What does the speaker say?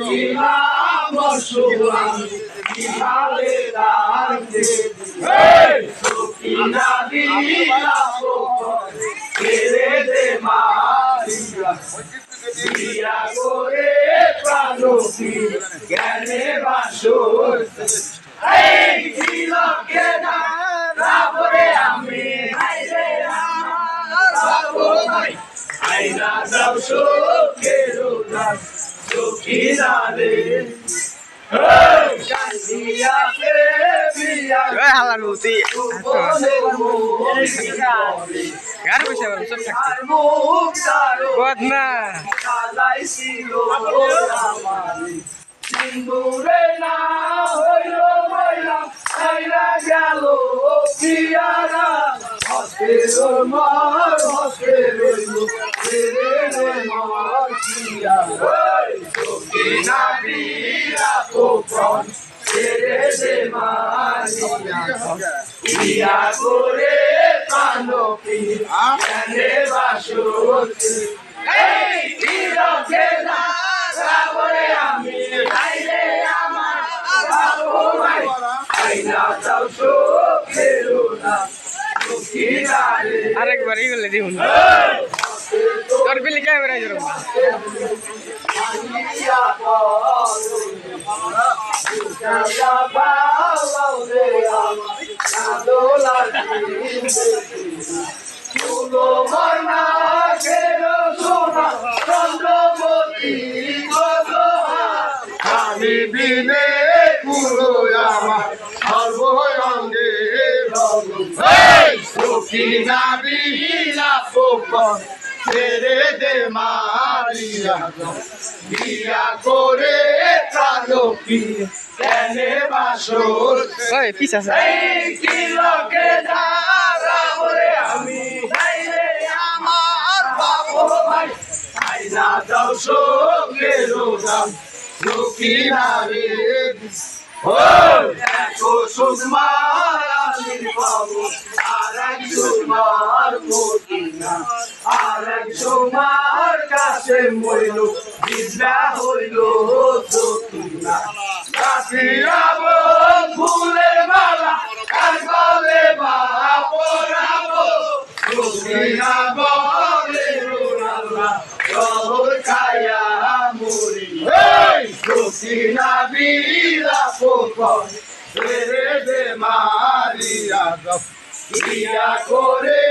কিনা বসুয়াম কিনালে দাঁড়তে কিনা দিলা কেড়ে দে মারিয়া দিয়া করে প্রাণী জ্ঞানে বাসর এই তিলকে না রাবরে আমি আইরে আমার বাবু ভাই আইনা যাও শোকেরো না সখিনারে কান্দিয়াতে বিয়া হালার মুতি গার বসে সব থাকতে বদনা কালাইছিল আমারে সিন্দুরে না হইল ময়লা আইরা গেল পিয়ারা হস্তে মার হস্তে রইল রে মার পিয়ারা সখিনা বিরা কোপন রে দে মারিয়া ইয়া করে কানপি এনে বাসুতে এই তিলকে না রাবরে আমি আইরে আমার বাবু ভাই আইনা যাও শোকেরো না সখিনারে আরেকবার এই বলে দিউন তোর বিলি ক্যামেরা জরুর আমি বিনে পুরো আমার সর্বঙ্গে সখিনা বিলা পোপন ছেড়ে দে মারিয়া বিয়া করে কালকি এনে বাসর ওই পিছ আছে এই তিলকে দাঁড়াবরে আমি আইরে আমার বাবু ভাই আইনা যাও শোকেরো দাম সখিনারে ও দেখো সুমার আমির বাবু আর এক সুমার মদিনা আর এক সুমার কাছে মইল বিজলা হইল সখিনা কাশিয়াব ফুলের মালা কার গলে পরাবো সখিনা বলে রোনাল্লা শহর খায়া মরি সখিনা বিলা পোপন ছেড়ে দে মারিয়া ইয়া করে